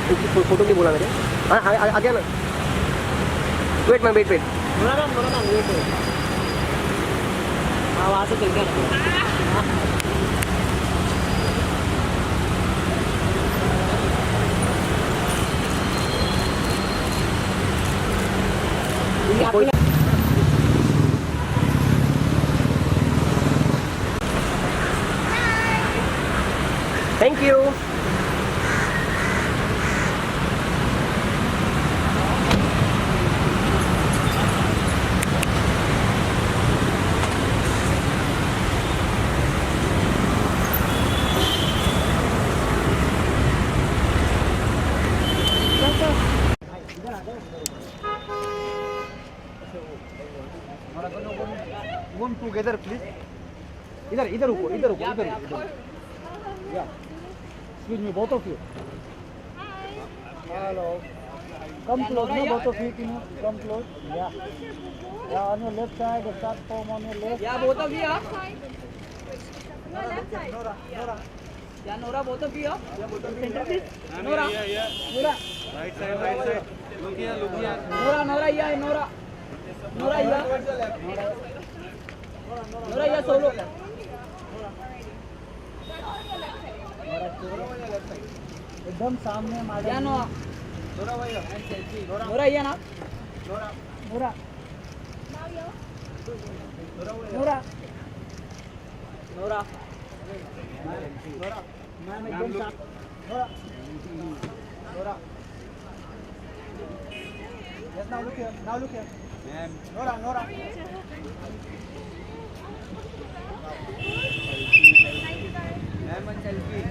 Photo नहीं बोला मेरे। हाँ आ गया ना। Wait ma'am wait. बोला ना वेट। हाँ वहाँ से चल गया thank you. One together, please. इधर रुको. Yeah. Excuse me, both of you. Hello. Come close, no, both of you, come close. Yeah. Yeah, on your left side, start form on your left. Yeah, both of you. Nora. Yeah, Nora, both of you. Center please. Nora. Right side. Look here. Nora, yeah, Nora. Nora, yeah. Nora, yeah, solo. एकदम सामने madam. Yeah, Nora. Nora, yeah, na. Nora. Nora. Ma'am एकदम सामने. Nora. Yes, now look here. Ma'am. Nora. Ma'am, one selfie.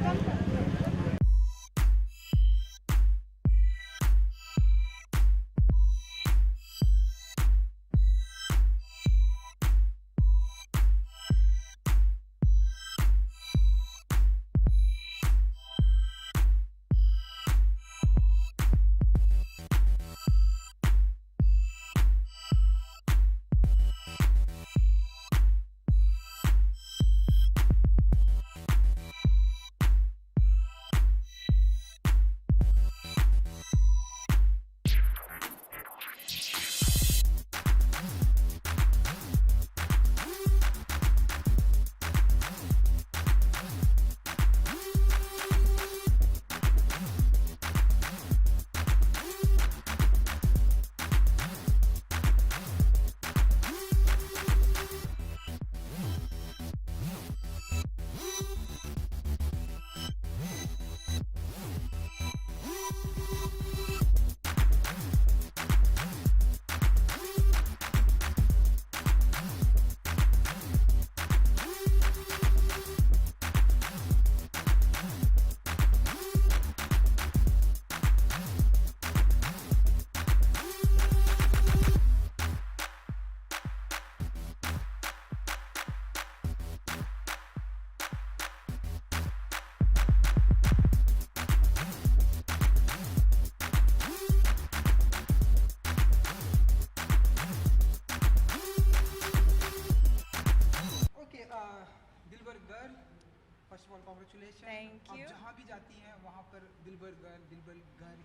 First of all congratulation. Thank आप you. जहाँ भी जाती हैं वहाँ पर दिलबर गर्ल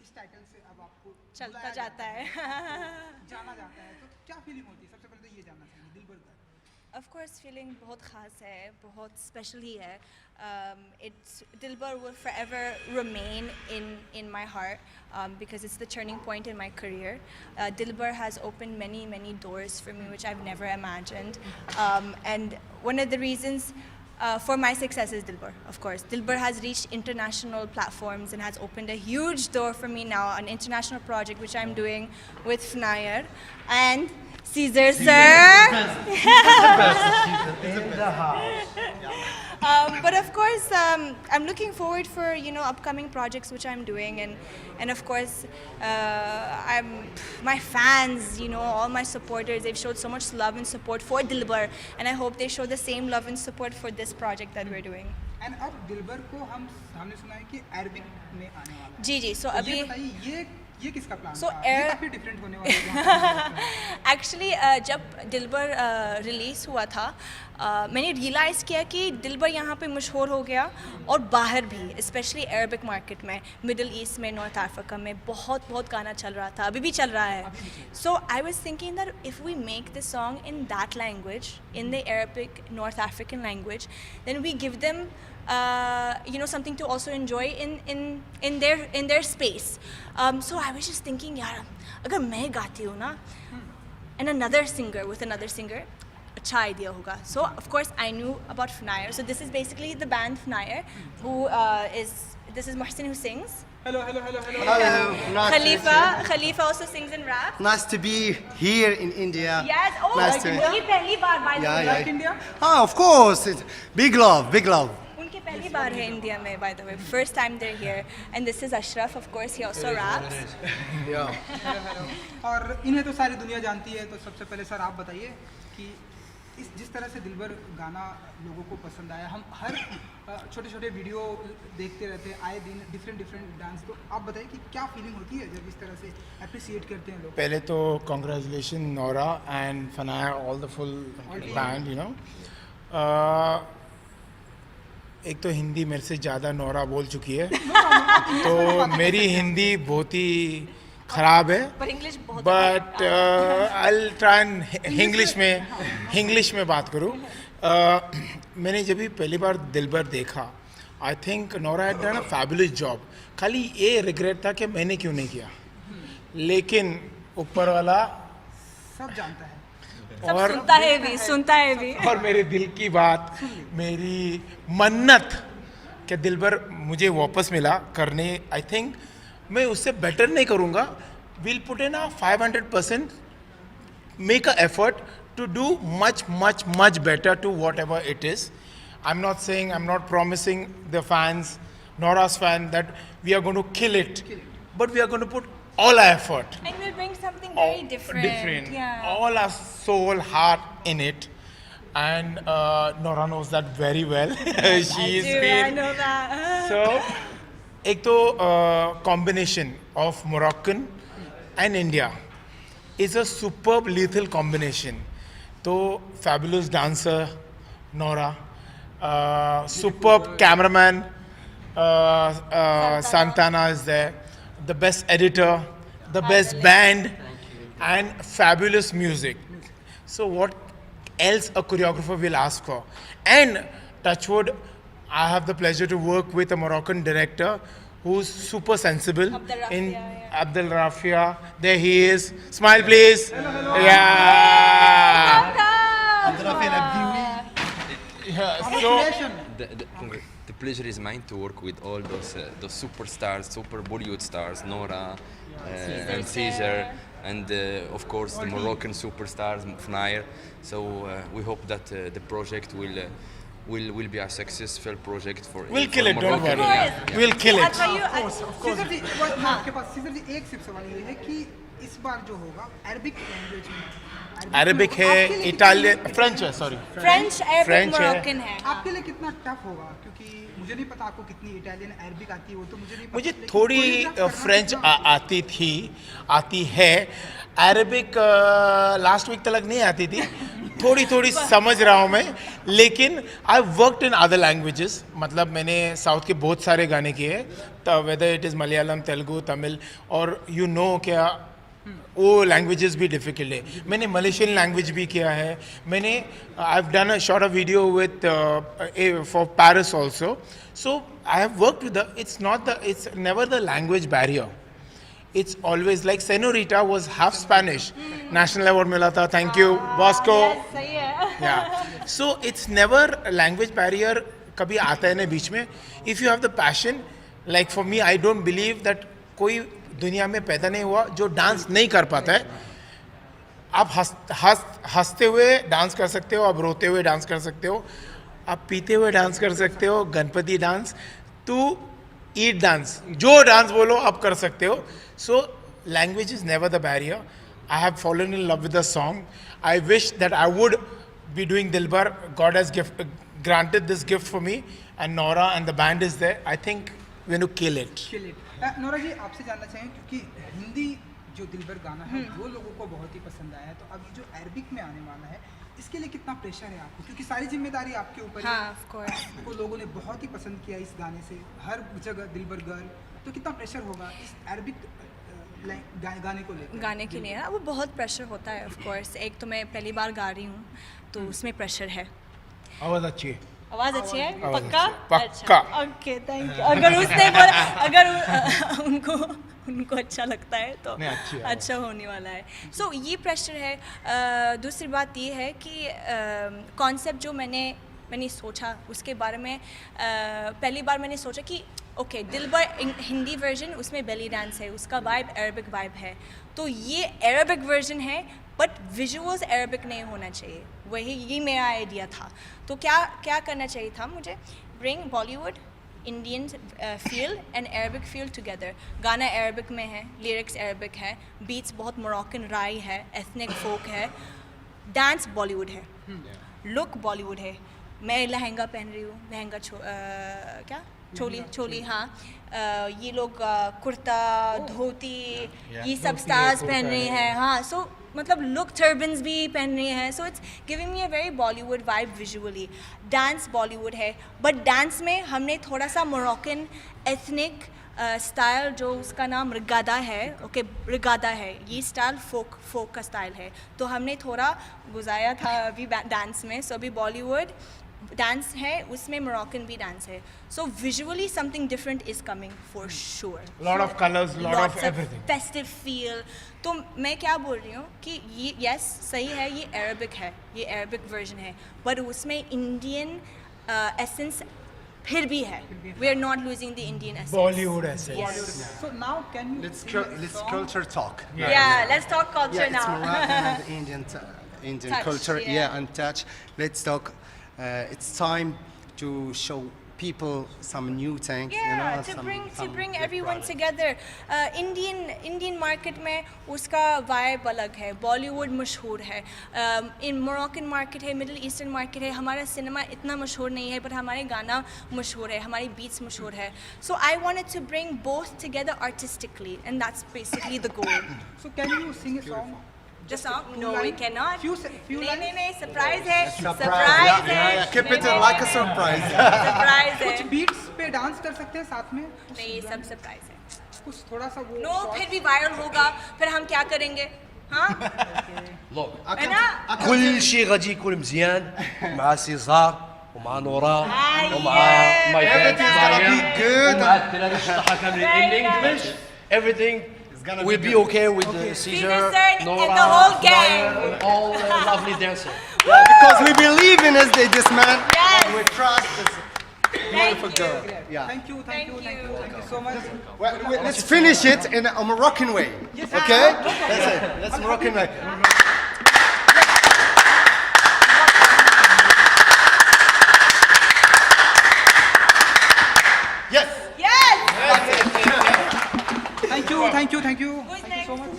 इस टाइटल से अब आपको चलता बुलाया जाता है. जाना जाता है, तो क्या फीलिंग होती है? सबसे पहले तो ये जानना चाहिए दिलबर गर्ल. Of course, feeling बहुत ख़ास है, बहुत special ही है. Dilbar will forever remain in my heart because it's the turning point in my career. Dilbar has opened many doors for me which I've never imagined, and one of the reasons for my success is Dilbar, of course. Dilbar has reached international platforms and has opened a huge door for me now, an international project which I'm doing with Fnayer and Caesar sir. In the house. But of course, I'm looking forward for upcoming projects which I'm doing, and of course, my fans, all my supporters, they've showed so much love and support for Dilbar, and I hope they show the same love and support for this project that we're doing. And अब दिलबर को हमने सुना है कि Arabic में आने वाला है. जी. So तो अभी ये बताइए ये ये किसका प्लान So, था? ये air- काफी डिफरेंट होने वाला है। एक्चुअली जब दिलबर रिलीज़ हुआ था मैंने रियलाइज़ किया कि दिलबर यहाँ पे मशहूर हो गया और बाहर भी, स्पेशली अरबिक मार्केट में, मिडल ईस्ट में, नॉर्थ अफ्रीका में बहुत बहुत गाना चल रहा था, अभी भी चल रहा है. So I was thinking that if we make this song in that language, in the Arabic north African language, then we give them something to also enjoy in their space. So I was just thinking, यार अगर मैं गाती हूँ ना and another singer with another singer, अच्छा idea होगा. So of course I knew about Fnair. So this is basically the band Fnair, who this is Mohsin who sings. Hello hello hello hello Hello, Khalifa also sings and raps. nice to be here in India. Yes. Oh, Nice to- उनकी पहली बार by the way. Yeah. India Ah, of course, it's big love, big love. उनकी पहली बार है India में, by the way. First time they're here. And this is Ashraf, of course. He also raps. और इन्हें तो सारी दुनिया जानती है, तो सबसे पहले सर आप बताइए कि जिस तरह से दिलबर गाना लोगों को पसंद आया, हम हर छोटे छोटे वीडियो देखते रहते हैं आए दिन, डिफरेंट डांस, तो आप बताइए कि क्या फीलिंग होती है जब इस तरह से अप्रिसिएट करते हैं लोग? पहले तो congratulation Nora and Fnaire, all the full band, you know. एक तो हिंदी मेरे से ज़्यादा नोरा बोल चुकी है तो मेरी हिंदी बहुत ही ख़राब है, पर इंग्लिश बहुत बट आई ट्राई इंग्लिश में बात करूँ. मैंने जब भी पहली बार दिलबर देखा, I think Nora had done a fabulous job. खाली ये रिग्रेट था कि मैंने क्यों नहीं किया, लेकिन ऊपर वाला सब जानता है. सब और सुनता है भी. और मेरे दिल की बात, मेरी मन्नत कि दिलबर मुझे वापस मिला करने, आई थिंक मैं उससे बेटर नहीं करूँगा. Will put in a 500%, make a effort to do much better to whatever it is. I'm not saying, I'm not promising the fans, Nora's fan, that we are going to kill it, but we are going to put all our effort, And we'll bring something very different. Yeah. all our soul, heart in it. And Nora knows that very well. She's I been know that. so. एक तो combination of Moroccan and India is a superb lethal combination. तो fabulous dancer Nora, superb cameraman Santana is there, the best editor, the best band, and fabulous music. So what else a choreographer will ask for? And touchwood, I have the pleasure to work with a Moroccan director who's super sensible. Abdel Rafia, in yeah. Abdel Rafia. There he is. Smile, please. Yeah. Yeah. So The pleasure is mine to work with all those superstars, super Bollywood stars, Nora and Caesar, and of course the Moroccan superstars, Fnair. So we hope that the project will be a successful project for. we'll for kill it. Don't Moroccan, worry. yeah, yeah. We'll kill it. Caesar ji, मैं आपके पास scissor जी एक सिर्फ सवाल ये है कि इस बार जो होगा अरबिक लैंग्वेज में, अरबिक है, आपके लिए इटालियन, फ्रेंच है, सॉरी. French, Arabic, French है. Moroccan है. आपके लिए कितना टफ होगा? क्योंकि मुझे नहीं पता आपको कितनी इटालियन अरबिक आती है, वो तो मुझे नहीं पता. मुझे लेकिन थोड़ी choreograph करना फ्रेंच कितना- आती है. अरबिक लास्ट वीक तक नहीं आती थी, थोड़ी समझ रहा हूँ मैं, लेकिन I worked in other languages. मतलब मैंने साउथ के बहुत सारे गाने किए, whether it is Malayalam, Telugu, Tamil, और यू नो क्या वो लैंग्वेजेस भी डिफ़िकल्ट है. मैंने मलेशियन लैंग्वेज भी किया है. मैंने I have done a short a video with for Paris also. So I have worked with it's never the language barrier. It's always like Senorita was half Spanish. National award mila tha. Thank you, Bosco. Yes, सही है. Yeah. So it's never a language barrier. कभी आता है ना बीच में. If you have the passion, like for me, I don't believe that कोई दुनिया में पैदा नहीं हुआ जो डांस नहीं कर पाता है. आप हंसते हुए डांस कर सकते हो, आप रोते हुए डांस कर सकते हो, आप पीते हुए डांस कर सकते हो, गणपति डांस, टू ईट डांस, जो डांस बोलो आप कर सकते हो. So language is never the barrier. I have fallen in love with the song. I wish that I would be doing Dilbar. God has granted this gift for me, and Nora and the band is there. I think we're going to kill it. Nora ji आपसे जानना चाहें क्योंकि हिंदी जो दिलबर गाना है वो लोगों को बहुत ही पसंद आया है, तो अभी जो अरबिक में आने वाला है इसके लिए कितना प्रेशर है आपको, क्योंकि सारी जिम्मेदारी आपके ऊपर हाँ, है। of course. को लोगों ने बहुत ही पसंद किया इस गाने से, हर जगह दिलबर गर्ल, तो कितना प्रेशर होगा इस अरबिक गाने को लेकर? गाने के लिए ना वो बहुत प्रेशर होता है ऑफ कोर्स। एक तो मैं पहली बार गा रही हूँ तो उसमें प्रेशर है। आवाज़ अच्छी है। आवाज़ अच्छी है? आवाज़ पक्का? अच्छी है, पक्का। अच्छा, ओके थैंक यू। अगर उसने बोला, अगर उनको अच्छा लगता है तो नहीं, अच्छी आवाज़। अच्छा होने वाला है। सो ये प्रेशर है। दूसरी बात ये है कि कॉन्सेप्ट जो मैंने सोचा उसके बारे में पहली बार मैंने सोचा कि ओके दिलबर हिंदी वर्जन, उसमें बेली डांस है, उसका वाइब अरबिक वाइब है, तो ये अरबिक वर्जन है बट विजुअल्स अरबिक नहीं होना चाहिए। वही ये मेरा आइडिया था। तो क्या करना चाहिए था मुझे, bring Bollywood Indian feel and Arabic feel together. गाना अरबिक में है, लिरिक्स अरबिक है, बीट्स बहुत मोरक्कन राई है, एथनिक फोक है, डांस बॉलीवुड है, लुक बॉलीवुड है। मैं लहंगा पहन रही हूँ, लहंगा क्या छोली हाँ। ये लोग कुर्ता धोती ये सब स्टार्स पहन रहे हैं हाँ। सो मतलब लुक टर्बन्स भी पहन रहे हैं। So it's giving me a very Bollywood vibe visually. Dance Bollywood है बट डांस में हमने थोड़ा सा मोरक्कन एथनिक स्टाइल, जो उसका नाम रिगादा है, ओके रिगादा है, ये स्टाइल फोक का स्टाइल है, तो हमने थोड़ा गुजारा था अभी डांस में। सो अभी बॉलीवुड डांस है, उसमें मोरक्कन भी डांस है। So visually something different is coming for sure. Lot of colors, lot of everything. Festive feel. तो मैं क्या बोल रही हूँ कि ये यस सही है, ये अरबिक है, ये अरबिक वर्जन है, बट उसमें इंडियन एसेंस फिर भी है। We are not losing the Indian essence. Bollywood essence. So now can you Let's culture talk. Yeah, let's talk culture It's now. Moroccan and Indian Touch, culture. yeah. Yeah, and touch. Let's talk. It's time to show people some new things. Yeah, to some bring good everyone products. together. Indian market में उसका vibe अलग है, Bollywood मशहूर है, in Moroccan market है, Middle Eastern market है, हमारा cinema इतना मशहूर नहीं है, but हमारे गाना मशहूर है, हमारी beats मशहूर है. So I wanted to bring both together artistically, and that's basically the goal. So can you sing a song? The song? No, we lines? cannot. Few नहीं lines? surprise है, Surprise. Yeah. Keep it like a surprise. surprise कुछ है. Beats पे dance कर सकते हैं साथ में? नहीं, ये सब surprise है. कुछ थोड़ा सा वो No, short- फिर भी वायरल होगा, फिर हम क्या करेंगे? हाँ? है ना? كل شيء غادي يكون مزيان مع سيزار ومع نورا ومع ماي Everything's gonna be good. ومع الدراري الشطحة كاملين in English. Everything will be okay with Caesar Caesar, and Nora, the whole gang. Flyer, and all lovely dancers. Because we believe in this man. Yes. And we trust this beautiful you. girl. Yeah. Thank you so much. Let's finish it in a Moroccan way. Okay? That's it. That's Moroccan way. Yes. Yes! Thank you. Who's Thank you next? so much.